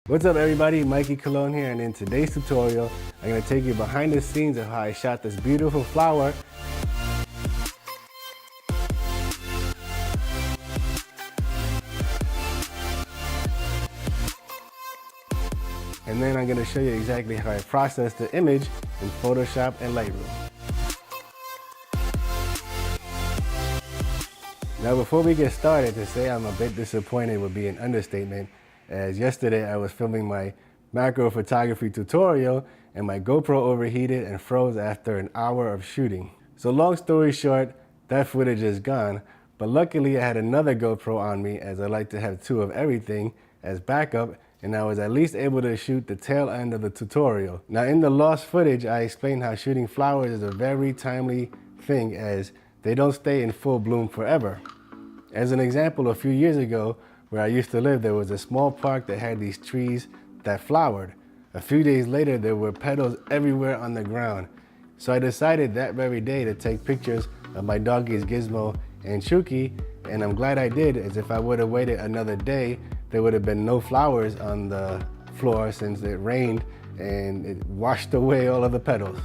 What's up everybody, Mikey Cologne here, and in today's tutorial, I'm going to take you behind the scenes of how I shot this beautiful flower. And then I'm going to show you exactly how I processed the image in Photoshop and Lightroom. Now before we get started, to say I'm a bit disappointed would be an understatement, as yesterday I was filming my macro photography tutorial and my GoPro overheated and froze after an hour of shooting. So long story short, that footage is gone, but luckily I had another GoPro on me, as I like to have two of everything as backup, and I was at least able to shoot the tail end of the tutorial. Now in the lost footage, I explained how shooting flowers is a very timely thing, as they don't stay in full bloom forever. As an example, a few years ago, where I used to live, there was a small park that had these trees that flowered. A few days later, there were petals everywhere on the ground. So I decided that very day to take pictures of my doggies Gizmo and Shuki, and I'm glad I did, as if I would have waited another day, there would have been no flowers on the floor since it rained and it washed away all of the petals.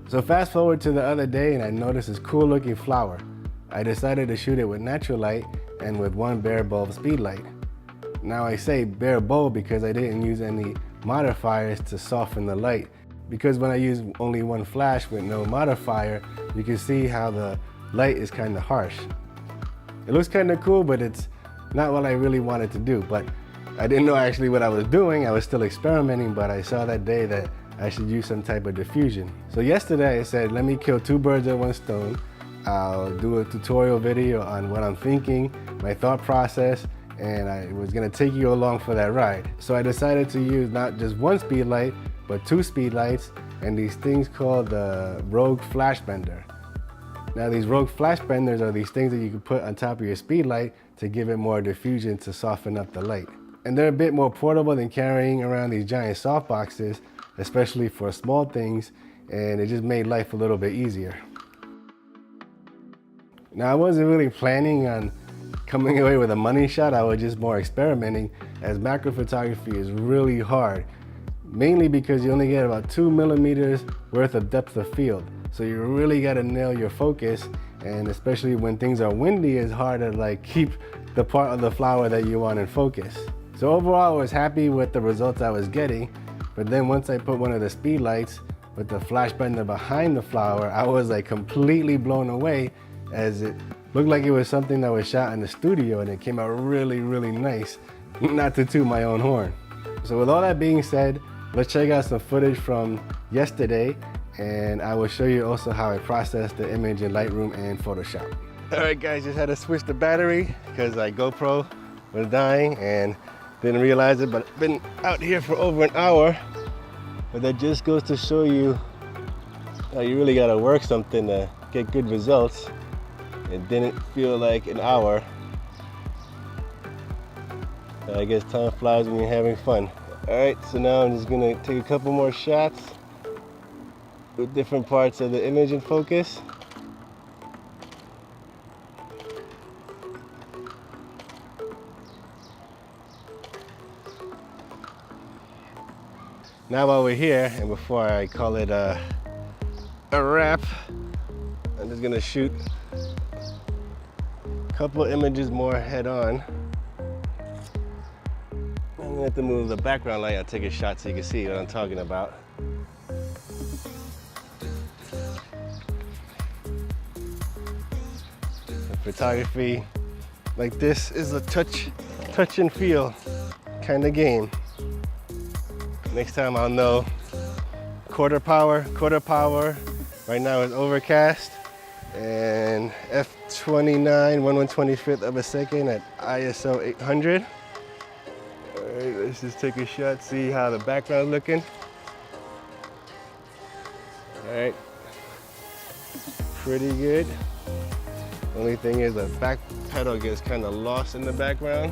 So fast forward to the other day and I noticed this cool looking flower. I decided to shoot it with natural light and with one bare bulb speed light. Now I say bare bulb because I didn't use any modifiers to soften the light, because when I use only one flash with no modifier, you can see how the light is kind of harsh. It looks kind of cool, but it's not what I really wanted to do. But I didn't know actually what I was doing. I was still experimenting, but I saw that day that I should use some type of diffusion. So yesterday I said, let me kill two birds with one stone. I'll do a tutorial video on what I'm thinking, my thought process, and I was gonna take you along for that ride. So I decided to use not just one speed light, but two speed lights, and these things called the Rogue Flash Bender. Now these Rogue Flash Benders are these things that you can put on top of your speed light to give it more diffusion to soften up the light. And they're a bit more portable than carrying around these giant soft boxes, especially for small things, and it just made life a little bit easier. Now I wasn't really planning on coming away with a money shot, I was just more experimenting, as macro photography is really hard, mainly because you only get about 2 millimeters worth of depth of field. So you really gotta nail your focus, and especially when things are windy, it's hard to keep the part of the flower that you want in focus. So overall I was happy with the results I was getting. But then once I put one of the speed lights with the flash bender behind the flower, I was completely blown away, as it looked like it was something that was shot in the studio, and it came out really, really nice, not to toot my own horn. So with all that being said, let's check out some footage from yesterday, and I will show you also how I processed the image in Lightroom and Photoshop. All right guys, just had to switch the battery because my GoPro was dying and didn't realize it, but I've been out here for over an hour. But that just goes to show you how you really gotta work something to get good results. It didn't feel like an hour. I guess time flies when you're having fun. All right, so now I'm just gonna take a couple more shots with different parts of the image in focus. Now while we're here, and before I call it a wrap, I'm just gonna shoot a couple images more head on. I'm gonna have to move the background light. I'll take a shot so you can see what I'm talking about. The photography like this is a touch and feel kind of game. Next time I'll know. Quarter power. Right now it's overcast, and f/29 1/125th of a second at ISO 800. All right, let's just take a shot, see how the background's looking. All right, pretty good. Only thing is the back pedal gets kind of lost in the background.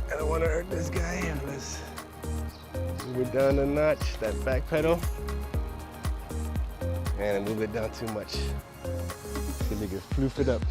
I don't want to hurt this guy. Let's move it down a notch, that back pedal, and move it down too much. See if we can floof it up.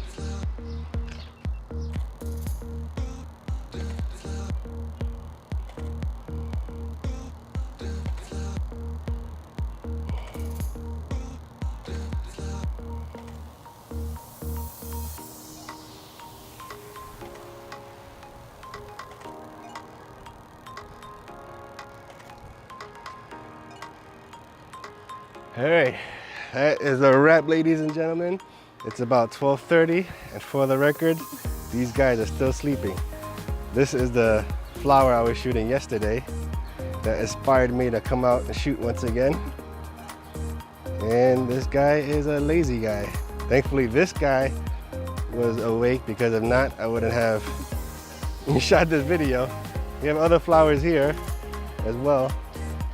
All right, that is a wrap, ladies and gentlemen. It's about 12:30, and for the record, these guys are still sleeping. This is the flower I was shooting yesterday that inspired me to come out and shoot once again. And this guy is a lazy guy. Thankfully, this guy was awake, because if not, I wouldn't have shot this video. We have other flowers here as well.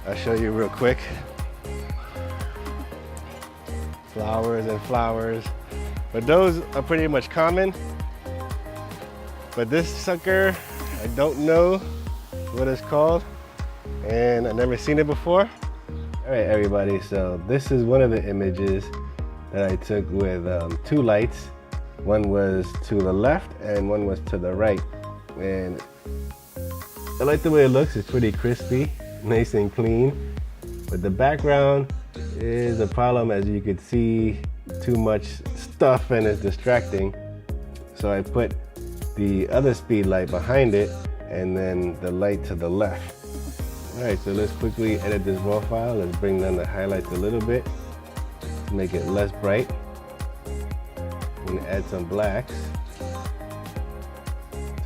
I'll show you real quick. Flowers and flowers, but those are pretty much common. But this sucker, I don't know what it's called, and I've never seen it before. All right, everybody, so this is one of the images that I took with two lights. One was to the left and one was to the right, and I like the way it looks. It's pretty crispy, nice and clean, but the background is a problem. As you could see, too much stuff and it's distracting. So I put the other speed light behind it and then the light to the left. All right, so let's quickly edit this raw file. Let's bring down the highlights a little bit to make it less bright. I'm gonna add some blacks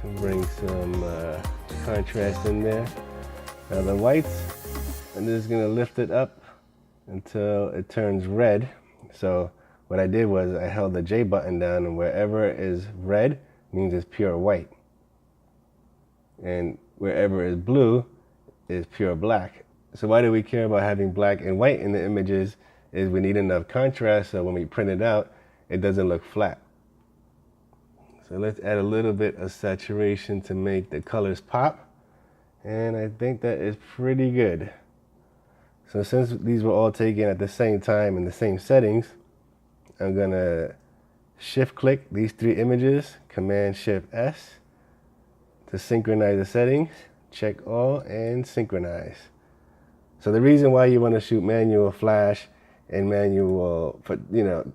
to bring some contrast in there. Now the whites, I'm just gonna lift it up until it turns red. So what I did was I held the J button down, and wherever is red means it's pure white, and wherever is blue is pure black. So why do we care about having black and white in the images? Is we need enough contrast so when we print it out, it doesn't look flat. So let's add a little bit of saturation to make the colors pop, and I think that is pretty good. So since these were all taken at the same time in the same settings, I'm gonna shift click these three images, Command Shift S to synchronize the settings, check all, and synchronize. So the reason why you want to shoot manual flash and manual,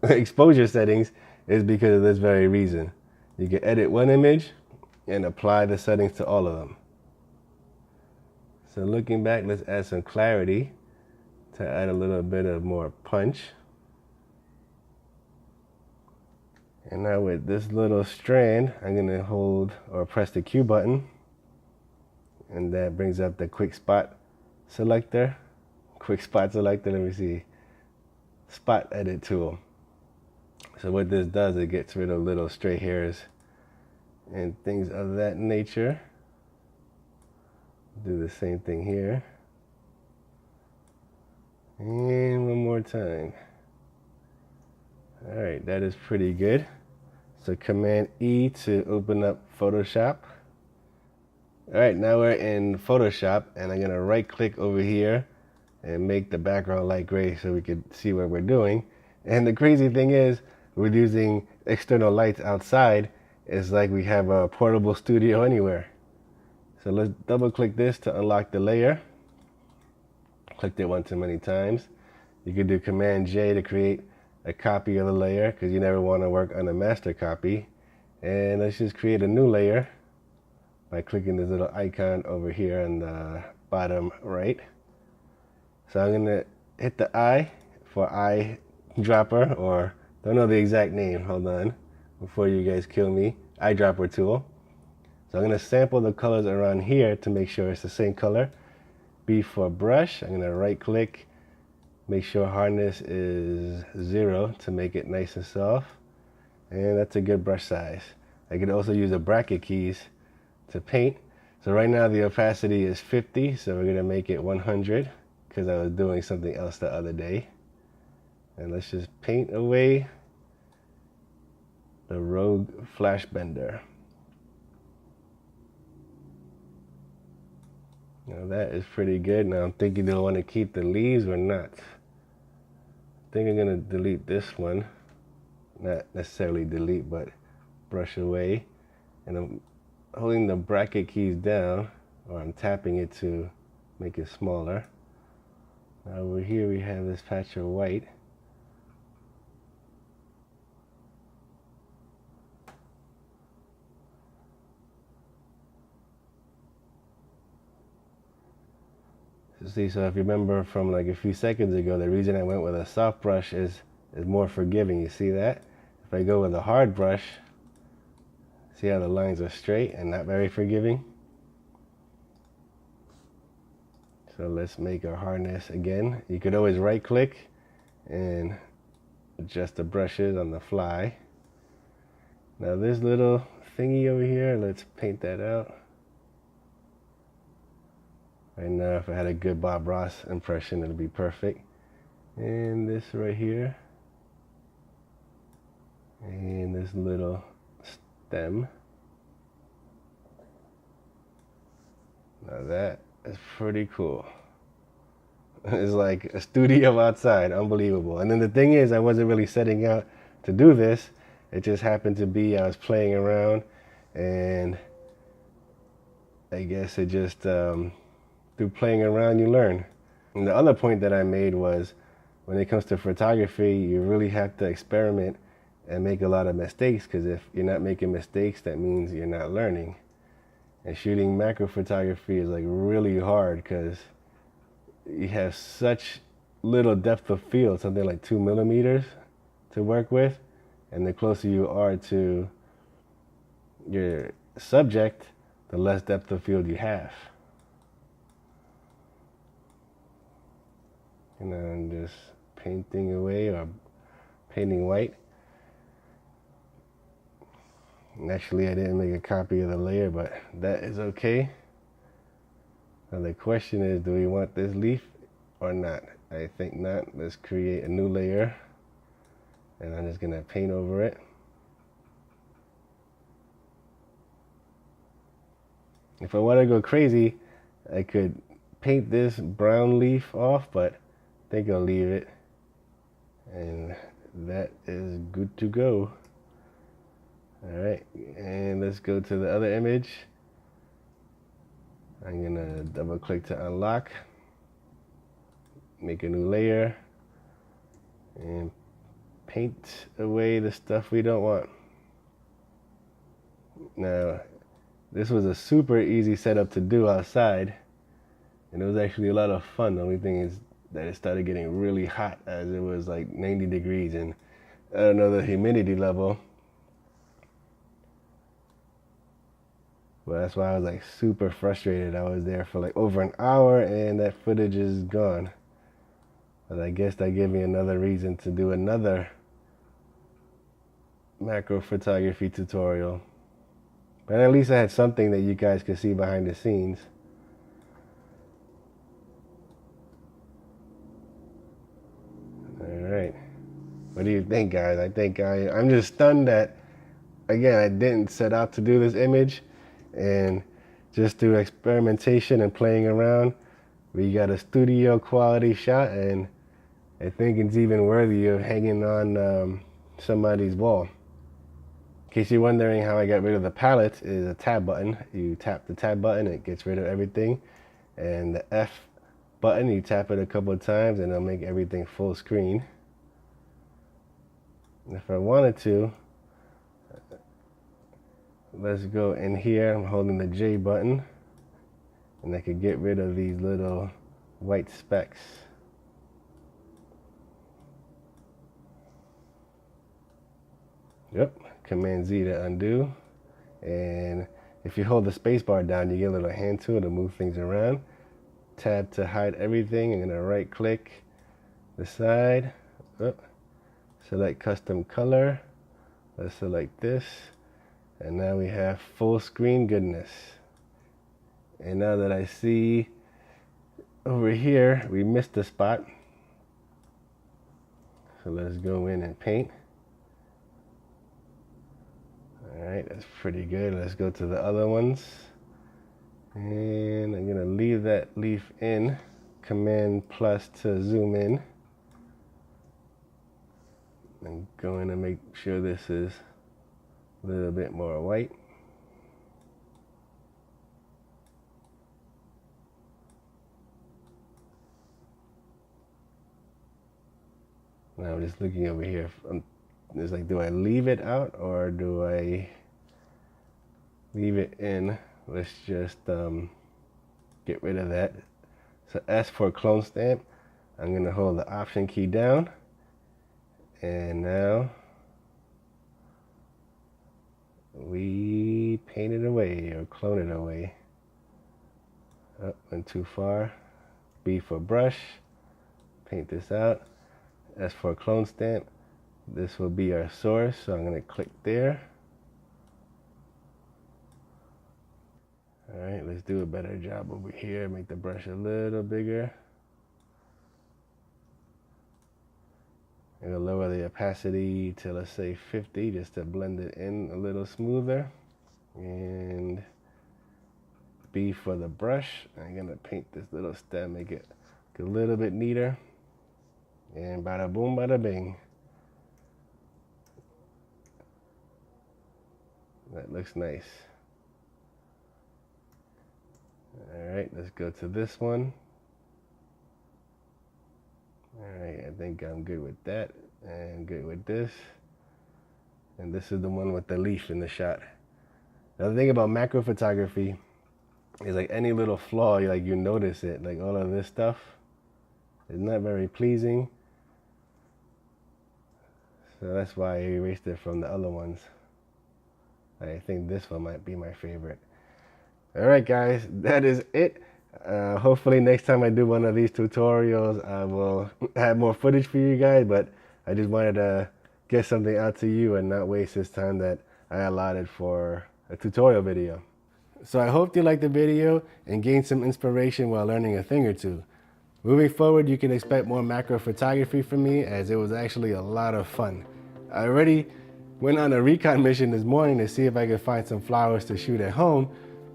exposure settings is because of this very reason. You can edit one image and apply the settings to all of them. So looking back, let's add some clarity to add a little bit of more punch. And now with this little strand, I'm gonna hold or press the Q button, and that brings up the quick spot selector. Let me see, spot edit tool. So what this does, it gets rid of little stray hairs and things of that nature. Do the same thing here. And one more time. All right, that is pretty good. So Command E to open up Photoshop. All right, now we're in Photoshop, and I'm gonna right click over here and make the background light gray so we can see what we're doing. And the crazy thing is, we're using external lights outside. It's like we have a portable studio anywhere. So let's double click this to unlock the layer. Clicked it one too many times. You could do Command J to create a copy of the layer, because you never want to work on a master copy. And let's just create a new layer by clicking this little icon over here on the bottom right. So I'm gonna hit the I for eyedropper, or don't know the exact name, hold on, before you guys kill me, eyedropper tool. So I'm gonna sample the colors around here to make sure it's the same color. B for brush, I'm gonna right click, make sure hardness is 0 to make it nice and soft. And that's a good brush size. I could also use the bracket keys to paint. So right now the opacity is 50, so we're gonna make it 100 because I was doing something else the other day. And let's just paint away the Rogue Flash Bender. Now that is pretty good. Now I'm thinking, do I want to keep the leaves or not? I think I'm gonna delete this one. Not necessarily delete, but brush away. And I'm holding the bracket keys down, or I'm tapping it to make it smaller. Now over here we have this patch of white. See, so if you remember from like a few seconds ago, the reason I went with a soft brush is more forgiving. You see that? If I go with a hard brush, see how the lines are straight and not very forgiving? So let's make our hardness again. You could always right click and adjust the brushes on the fly. Now this little thingy over here, let's paint that out. Right now, if I had a good Bob Ross impression, it'd be perfect. And this right here. And this little stem. Now that is pretty cool. It's like a studio outside, unbelievable. And then the thing is, I wasn't really setting out to do this. It just happened to be I was playing around, and I guess it just through playing around you learn. And the other point that I made was, when it comes to photography, you really have to experiment and make a lot of mistakes, because if you're not making mistakes, that means you're not learning. And shooting macro photography is like really hard because you have such little depth of field, something like 2 millimeters to work with, and the closer you are to your subject, the less depth of field you have. And I'm just painting away or painting white. And actually, I didn't make a copy of the layer, but that is okay. Now the question is, do we want this leaf or not? I think not. Let's create a new layer, and I'm just gonna paint over it. If I want to go crazy, I could paint this brown leaf off, but I think I'll leave it. And that is good to go. All right, and let's go to the other image. I'm gonna double click to unlock, make a new layer, and paint away the stuff we don't want. Now, this was a super easy setup to do outside, and it was actually a lot of fun. The only thing is that it started getting really hot, as it was like 90 degrees, and I don't know the humidity level, but that's why I was like super frustrated. I was there for like over an hour and that footage is gone. But I guess that gave me another reason to do another macro photography tutorial. But at least I had something that you guys could see behind the scenes. All right. What do you think, guys? I think I'm just stunned that, again, I didn't set out to do this image, and just through experimentation and playing around, we got a studio quality shot, and I think it's even worthy of hanging on somebody's wall. In case you're wondering how I got rid of the palette, is a tab button. You tap the tab button, it gets rid of everything, and the F button, you tap it a couple of times and it'll make everything full screen. And if I wanted to, let's go in here. I'm holding the J button, and I could get rid of these little white specks. Yep, Command Z to undo. And if you hold the space bar down, you get a little hand tool to move things around. Tab to hide everything. I'm gonna right click the side. Select custom color. Let's select this. And now we have full screen goodness. And now that I see over here, we missed a spot. So let's go in and paint. All right, that's pretty good. Let's go to the other ones. And I'm gonna leave that leaf in. Command plus to zoom in. I'm going to make sure this is a little bit more white. Now I'm just looking over here. It's like, do I leave it out or do I leave it in? Let's just get rid of that. So S for clone stamp. I'm gonna hold the Option key down, and now we paint it away or clone it away. Oh, went too far. B for brush, paint this out. S for clone stamp. This will be our source, so I'm gonna click there. All right, let's do a better job over here. Make the brush a little bigger. I'm gonna lower the opacity to, let's say, 50, just to blend it in a little smoother. And B for the brush. I'm gonna paint this little stem, make it a little bit neater. And bada boom, bada bing. That looks nice. All right, let's go to this one. All right, I think I'm good with that and good with this. And this is the one with the leaf in the shot. Now the thing about macro photography is, like, any little flaw, you notice it. Like all of this stuff is not very pleasing. So that's why I erased it from the other ones. I think this one might be my favorite. All right, guys, that is it. Hopefully next time I do one of these tutorials, I will have more footage for you guys, but I just wanted to get something out to you and not waste this time that I allotted for a tutorial video. So I hope you liked the video and gained some inspiration while learning a thing or two. Moving forward, you can expect more macro photography from me, as it was actually a lot of fun. I already went on a recon mission this morning to see if I could find some flowers to shoot at home,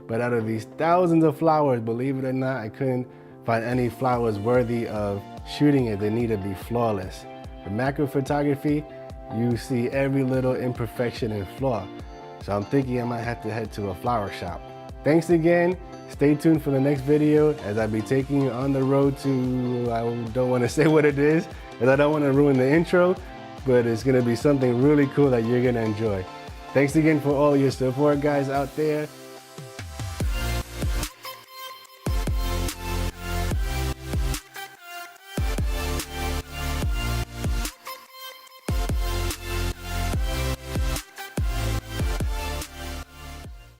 but out of these thousands of flowers, believe it or not, I couldn't find any flowers worthy of shooting it. They need to be flawless. With macro photography, you see every little imperfection and flaw. So I'm thinking I might have to head to a flower shop. Thanks again. Stay tuned for the next video, as I'll be taking you on the road to, I don't want to say what it is, as I don't want to ruin the intro, but it's going to be something really cool that you're going to enjoy. Thanks again for all your support, guys, out there.